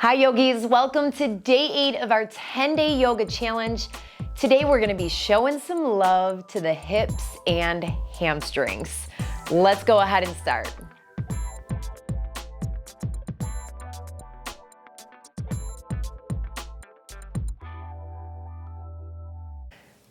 Hi yogis, welcome to day 8 of our 10-day yoga challenge. Today we're gonna be showing some love to the hips and hamstrings. Let's go ahead and start.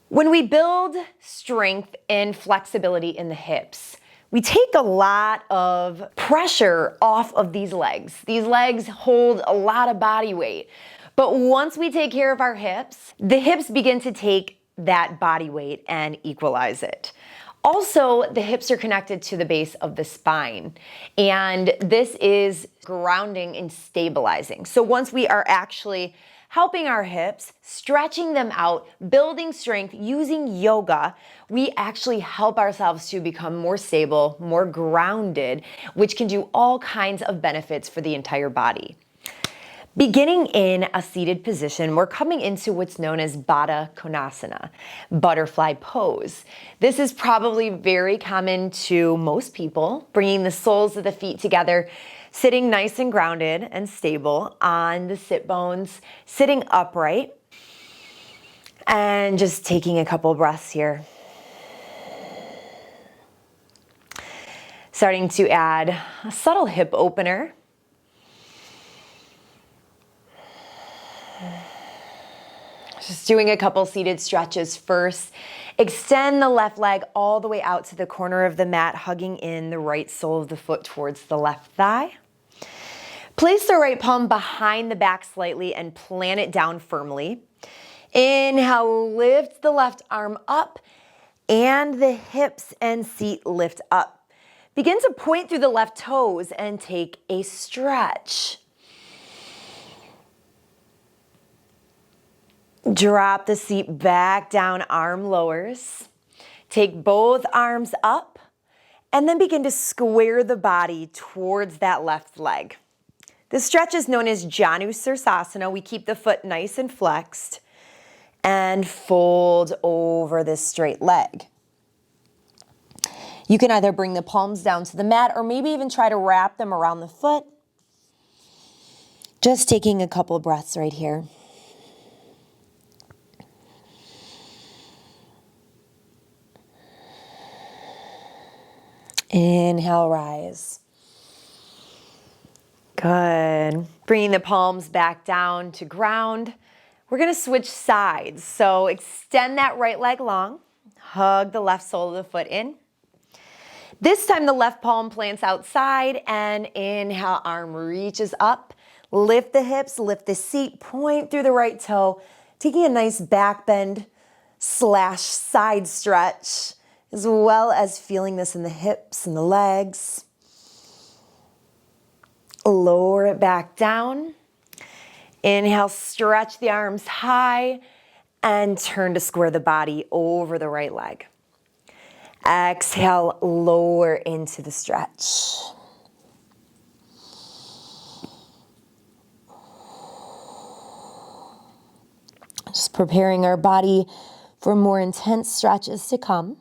When we build strength and flexibility in the hips, we take a lot of pressure off of these legs. These legs hold a lot of body weight. But once we take care of our hips, the hips begin to take that body weight and equalize it. Also, the hips are connected to the base of the spine, and this is grounding and stabilizing. So once we are actually helping our hips, stretching them out, building strength using yoga, we actually help ourselves to become more stable, more grounded, which can do all kinds of benefits for the entire body. Beginning in a seated position, we're coming into what's known as Baddha Konasana, butterfly pose. This is probably very common to most people, bringing the soles of the feet together, sitting nice and grounded and stable on the sit bones, sitting upright, and just taking a couple breaths here. Starting to add a subtle hip opener. Just doing a couple seated stretches first. Extend the left leg all the way out to the corner of the mat, hugging in the right sole of the foot towards the left thigh. Place the right palm behind the back slightly and plant it down firmly. Inhale, lift the left arm up and the hips and seat lift up. Begin to point through the left toes and take a stretch. Drop the seat back down, arm lowers. Take both arms up and then begin to square the body towards that left leg. This stretch is known as Janu Sirsasana. We keep the foot nice and flexed and fold over this straight leg. You can either bring the palms down to the mat or maybe even try to wrap them around the foot. Just taking a couple breaths right here. Inhale, rise. Good. Bringing the palms back down to ground. We're going to switch sides. So extend that right leg long. Hug the left sole of the foot in. This time the left palm plants outside and inhale, arm reaches up. Lift the hips, lift the seat, point through the right toe. Taking a nice back bend / side stretch, as well as feeling this in the hips and the legs. Lower it back down. Inhale, stretch the arms high and turn to square the body over the right leg. Exhale, lower into the stretch. Just preparing our body for more intense stretches to come.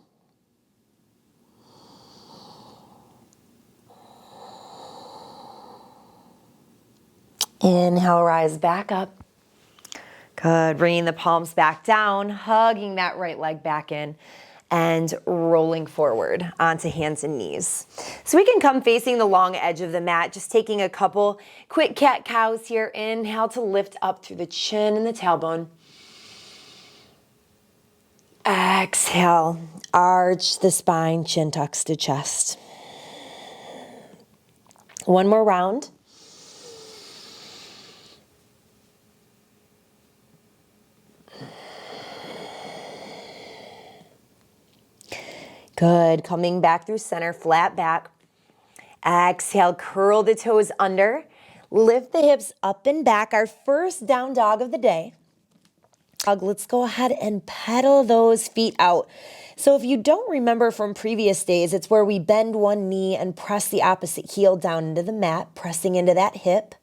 Inhale, rise back up. Good. Bringing the palms back down, hugging that right leg back in, and rolling forward onto hands and knees. So we can come facing the long edge of the mat, just taking a couple quick cat-cows here. Inhale to lift up through the chin and the tailbone. Exhale, arch the spine, chin tucks to chest. One more round. Good. Coming back through center, flat back. Exhale, curl the toes under. Lift the hips up and back. Our first down dog of the day. Let's go ahead and pedal those feet out. So if you don't remember from previous days, it's where we bend one knee and press the opposite heel down into the mat, pressing into that hip.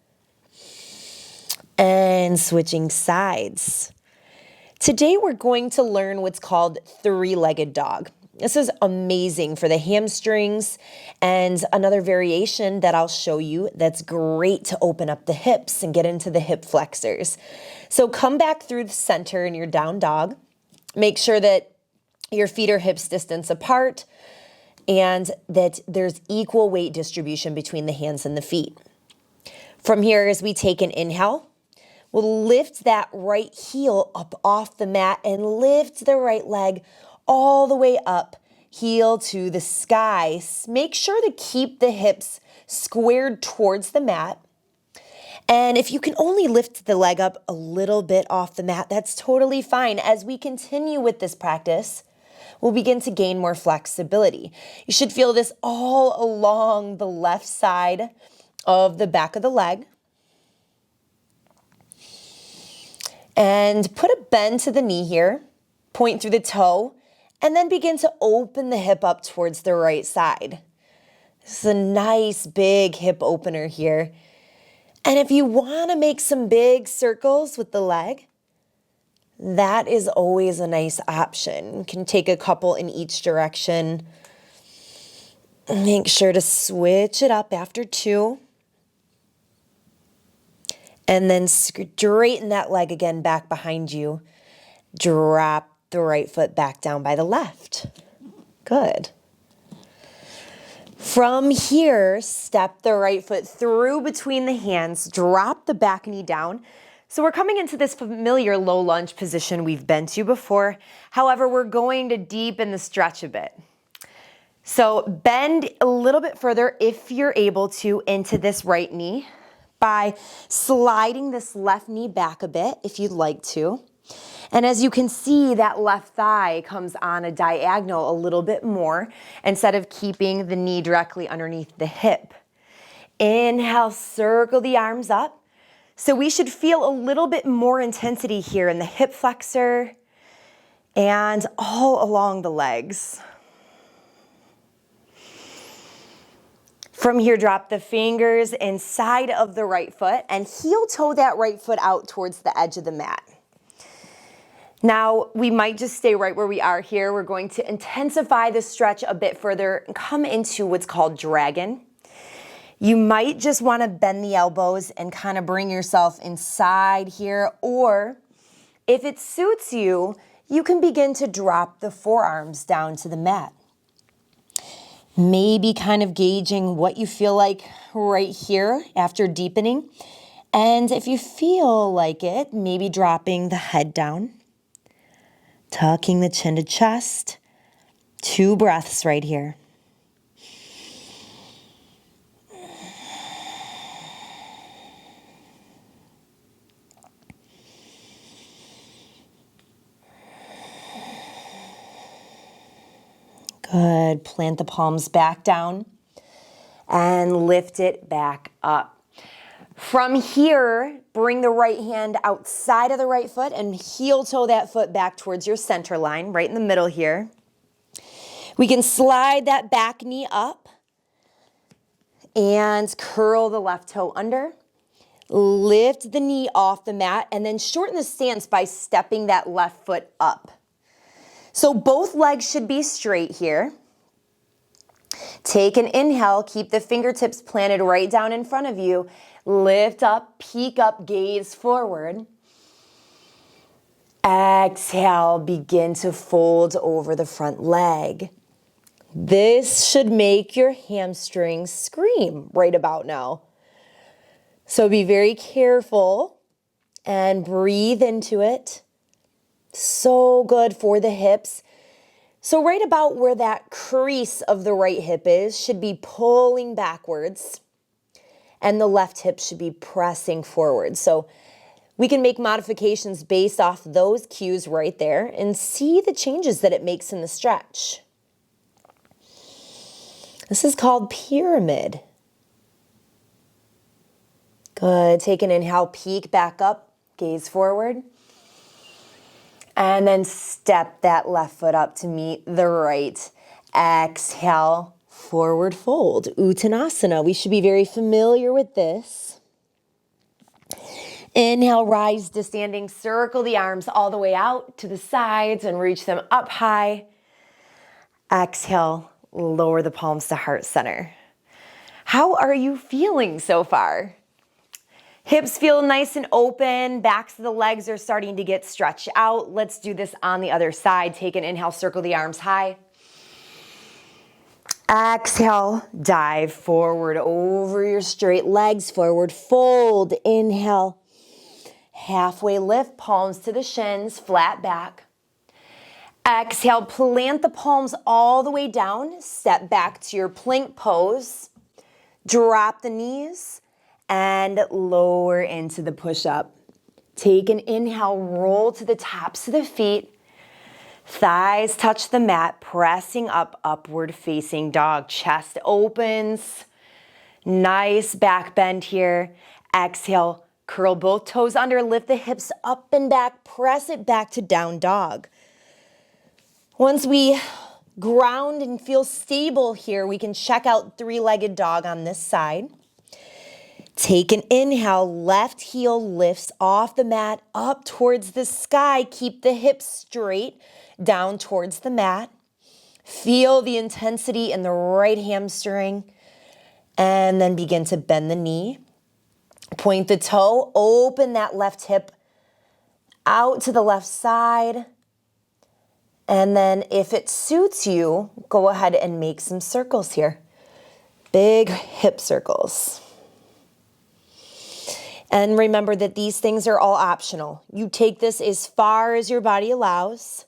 And switching sides. Today we're going to learn what's called three-legged dog. This is amazing for the hamstrings, and another variation that I'll show you that's great to open up the hips and get into the hip flexors. So come back through the center in your down dog. Make sure that your feet are hips distance apart and that there's equal weight distribution between the hands and the feet. From here, as we take an inhale, we'll lift that right heel up off the mat and lift the right leg all the way up, heel to the sky. Make sure to keep the hips squared towards the mat. And if you can only lift the leg up a little bit off the mat, that's totally fine. As we continue with this practice, we'll begin to gain more flexibility. You should feel this all along the left side of the back of the leg. And put a bend to the knee here, point through the toe, and then begin to open the hip up towards the right side. This is a nice big hip opener here. And if you want to make some big circles with the leg, that is always a nice option. You can take a couple in each direction. Make sure to switch it up after 2. And then straighten that leg again back behind you. Drop the right foot back down by the left. Good. From here, step the right foot through between the hands, drop the back knee down. So we're coming into this familiar low lunge position we've been to before. However, we're going to deepen the stretch a bit. So bend a little bit further if you're able to into this right knee by sliding this left knee back a bit if you'd like to. And as you can see, that left thigh comes on a diagonal a little bit more instead of keeping the knee directly underneath the hip. Inhale, circle the arms up. So we should feel a little bit more intensity here in the hip flexor and all along the legs. From here, drop the fingers inside of the right foot and heel toe that right foot out towards the edge of the mat. Now, we might just stay right where we are here. We're going to intensify the stretch a bit further and come into what's called dragon. You might just want to bend the elbows and kind of bring yourself inside here, or if it suits you, you can begin to drop the forearms down to the mat. Maybe kind of gauging what you feel like right here after deepening. And if you feel like it, maybe dropping the head down. Tucking the chin to chest. 2 breaths right here. Good. Plant the palms back down and lift it back up. From here, bring the right hand outside of the right foot and heel toe that foot back towards your center line, right in the middle here. We can slide that back knee up and curl the left toe under. Lift the knee off the mat and then shorten the stance by stepping that left foot up. So both legs should be straight here. Take an inhale, keep the fingertips planted right down in front of you. Lift up, peek up, gaze forward. Exhale, begin to fold over the front leg. This should make your hamstrings scream right about now. So be very careful and breathe into it. So good for the hips. So right about where that crease of the right hip is should be pulling backwards and the left hip should be pressing forward. So we can make modifications based off those cues right there and see the changes that it makes in the stretch. This is called pyramid. Good. Take an inhale, peek back up, gaze forward. And then step that left foot up to meet the right. Exhale, forward fold, Uttanasana. We should be very familiar with this. Inhale, rise to standing. Circle the arms all the way out to the sides and reach them up high. Exhale, lower the palms to heart center. How are you feeling so far? Hips feel nice and open. Backs of the legs are starting to get stretched out. Let's do this on the other side. Take an inhale, circle the arms high. Exhale, dive forward over your straight legs, forward fold. Inhale, halfway lift, palms to the shins, flat back. Exhale, plant the palms all the way down. Step back to your plank pose. Drop the knees and lower into the push-up. Take an inhale, roll to the tops of the feet. Thighs touch the mat, pressing up, upward facing dog. Chest opens. Nice back bend here. Exhale, curl both toes under, lift the hips up and back, press it back to down dog. Once we ground and feel stable here, we can check out three-legged dog on this side. Take an inhale, left heel lifts off the mat, up towards the sky. Keep the hips straight, down towards the mat. Feel the intensity in the right hamstring, and then begin to bend the knee. Point the toe, open that left hip out to the left side. And then if it suits you, go ahead and make some circles here. Big hip circles. And remember that these things are all optional. You take this as far as your body allows.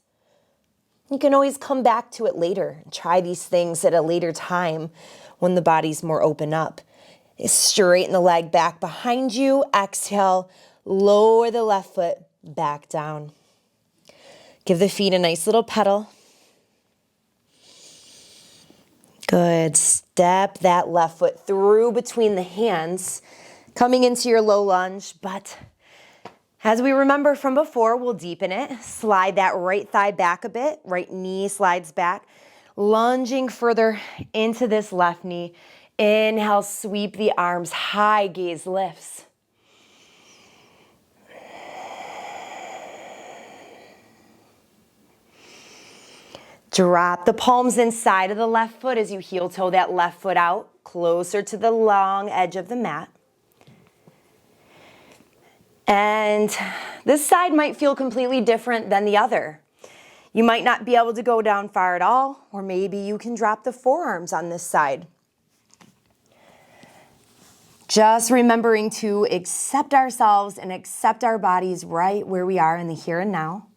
You can always come back to it later. Try these things at a later time when the body's more open up. Straighten the leg back behind you. Exhale, lower the left foot back down. Give the feet a nice little pedal. Good. Step that left foot through between the hands, coming into your low lunge, but as we remember from before, we'll deepen it. Slide that right thigh back a bit, right knee slides back, lunging further into this left knee. Inhale, sweep the arms high, gaze lifts. Drop the palms inside of the left foot as you heel toe that left foot out, closer to the long edge of the mat. And this side might feel completely different than the other. You might not be able to go down far at all, or maybe you can drop the forearms on this side. Just remembering to accept ourselves and accept our bodies right where we are in the here and now.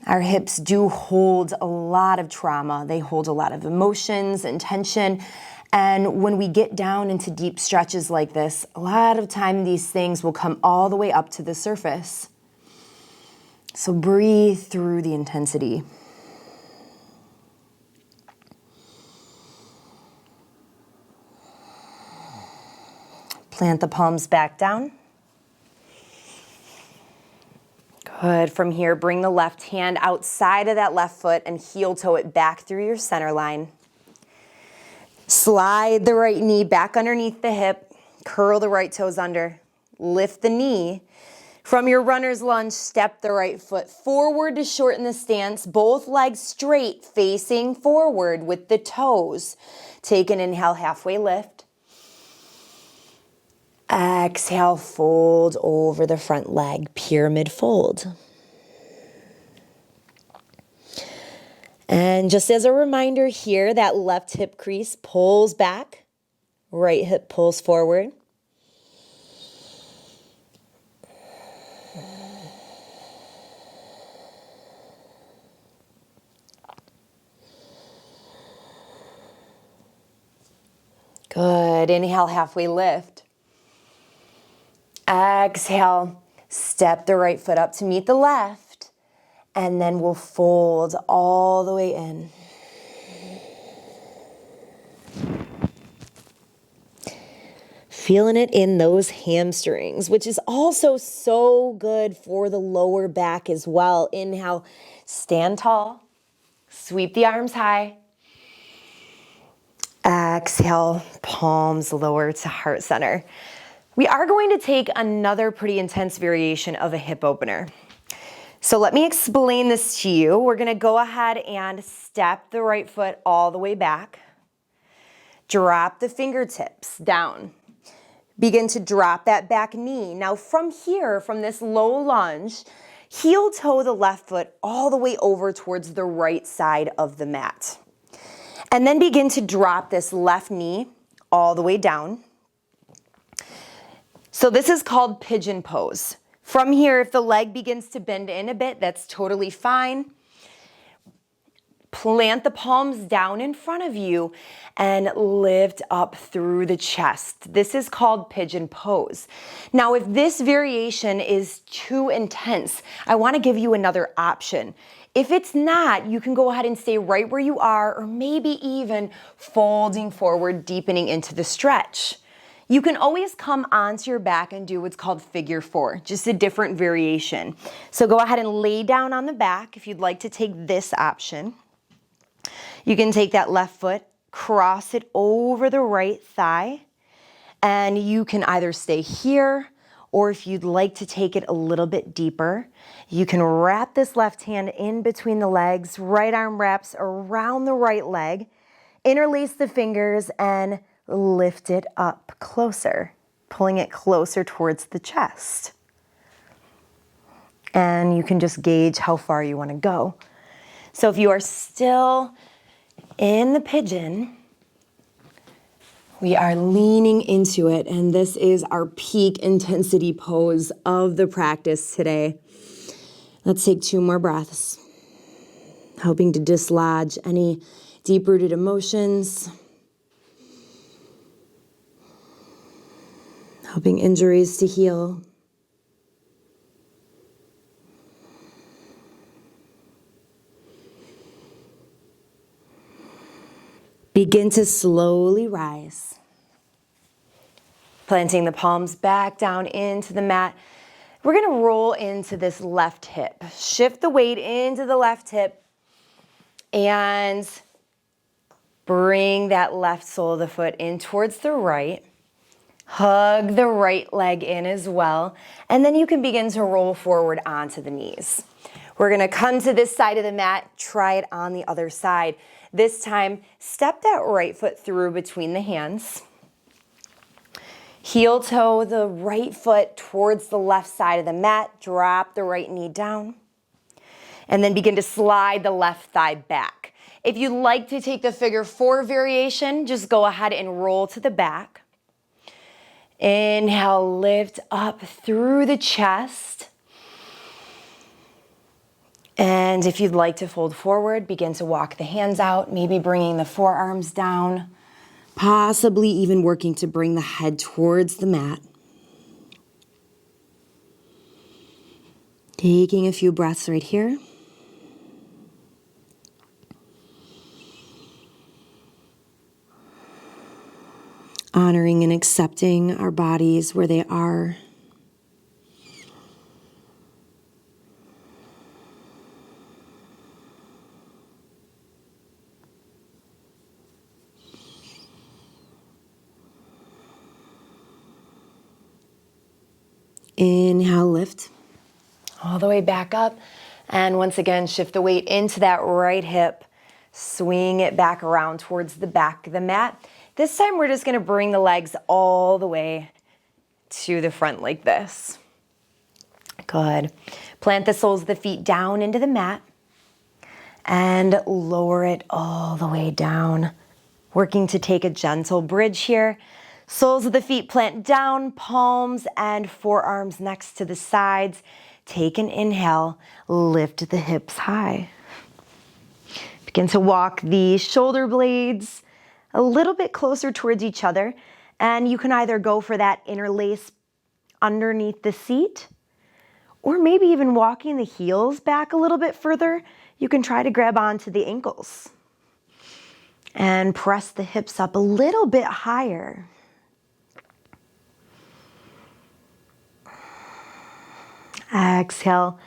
Our hips do hold a lot of trauma. They hold a lot of emotions and tension. And when we get down into deep stretches like this, a lot of time these things will come all the way up to the surface. So breathe through the intensity. Plant the palms back down. Good. From here, bring the left hand outside of that left foot and heel toe it back through your center line. Slide the right knee back underneath the hip. Curl the right toes under. Lift the knee. From your runner's lunge, step the right foot forward to shorten the stance. Both legs straight, facing forward with the toes. Take an inhale, halfway lift. Exhale, fold over the front leg, pyramid fold. And just as a reminder here, that left hip crease pulls back, right hip pulls forward. Good. Inhale, halfway lift. Exhale, step the right foot up to meet the left, and then we'll fold all the way in. Feeling it in those hamstrings, which is also so good for the lower back as well. Inhale, stand tall, sweep the arms high. Exhale, palms lower to heart center. We are going to take another pretty intense variation of a hip opener. So let me explain this to you. We're gonna go ahead and step the right foot all the way back. Drop the fingertips down. Begin to drop that back knee. Now from here, from this low lunge, heel toe the left foot all the way over towards the right side of the mat. And then begin to drop this left knee all the way down. So this is called Pigeon Pose. From here, if the leg begins to bend in a bit, that's totally fine. Plant the palms down in front of you and lift up through the chest. This is called Pigeon Pose. Now, if this variation is too intense, I want to give you another option. If it's not, you can go ahead and stay right where you are, or maybe even folding forward, deepening into the stretch. You can always come onto your back and do what's called figure four, just a different variation. So go ahead and lay down on the back if you'd like to take this option. You can take that left foot, cross it over the right thigh, and you can either stay here, or if you'd like to take it a little bit deeper, you can wrap this left hand in between the legs, right arm wraps around the right leg, interlace the fingers, and lift it up closer, pulling it closer towards the chest. And you can just gauge how far you want to go. So if you are still in the pigeon, we are leaning into it, and this is our peak intensity pose of the practice today. Let's take 2 more breaths, helping to dislodge any deep-rooted emotions, helping injuries to heal. Begin to slowly rise. Planting the palms back down into the mat. We're gonna roll into this left hip. Shift the weight into the left hip and bring that left sole of the foot in towards the right. Hug the right leg in as well. And then you can begin to roll forward onto the knees. We're gonna come to this side of the mat, try it on the other side. This time, step that right foot through between the hands. Heel toe the right foot towards the left side of the mat. Drop the right knee down. And then begin to slide the left thigh back. If you'd like to take the figure four variation, just go ahead and roll to the back. Inhale, lift up through the chest. And if you'd like to fold forward, begin to walk the hands out, maybe bringing the forearms down, possibly even working to bring the head towards the mat. Taking a few breaths right here. Honoring and accepting our bodies where they are. Inhale, lift all the way back up. And once again, shift the weight into that right hip. Swing it back around towards the back of the mat. This time we're just gonna bring the legs all the way to the front like this. Good. Plant the soles of the feet down into the mat and lower it all the way down. Working to take a gentle bridge here. Soles of the feet plant down, palms and forearms next to the sides. Take an inhale, lift the hips high. Begin to walk the shoulder blades a little bit closer towards each other. And you can either go for that interlace underneath the seat, or maybe even walking the heels back a little bit further. You can try to grab onto the ankles and press the hips up a little bit higher. Exhale,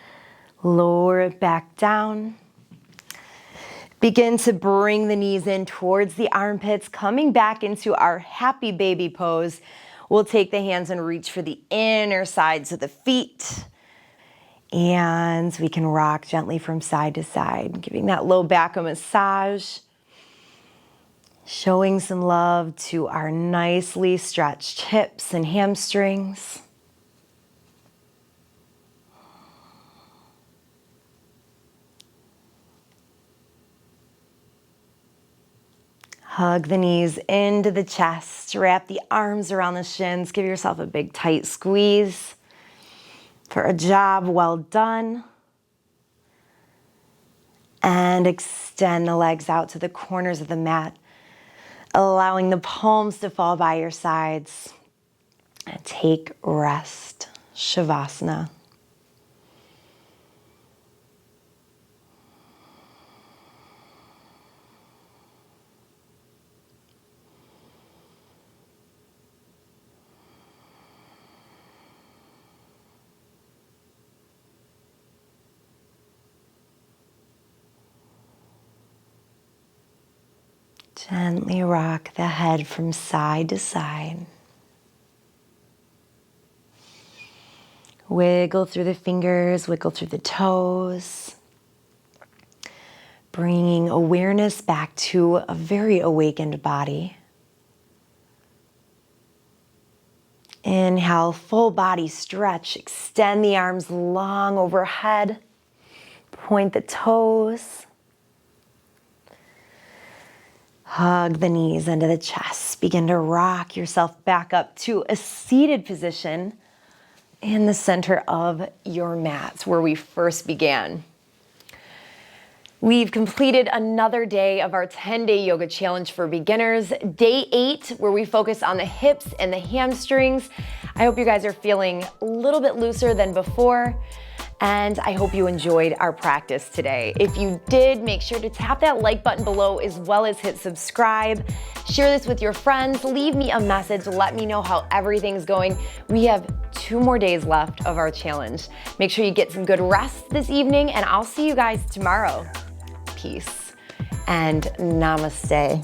lower it back down. Begin to bring the knees in towards the armpits, coming back into our happy baby pose. We'll take the hands and reach for the inner sides of the feet. And we can rock gently from side to side, giving that low back a massage, showing some love to our nicely stretched hips and hamstrings. Hug the knees into the chest, wrap the arms around the shins, give yourself a big tight squeeze for a job well done. And extend the legs out to the corners of the mat, allowing the palms to fall by your sides. And take rest, Shavasana. Gently rock the head from side to side. Wiggle through the fingers, wiggle through the toes. Bringing awareness back to a very awakened body. Inhale, full body stretch. Extend the arms long overhead. Point the toes. Hug the knees into the chest. Begin to rock yourself back up to a seated position in the center of your mat where we first began. We've completed another day of our 10-day yoga challenge for beginners. Day 8, where we focus on the hips and the hamstrings. I hope you guys are feeling a little bit looser than before. And I hope you enjoyed our practice today. If you did, make sure to tap that like button below as well as hit subscribe. Share this with your friends. Leave me a message. Let me know how everything's going. We have 2 more days left of our challenge. Make sure you get some good rest this evening, and I'll see you guys tomorrow. Peace and namaste.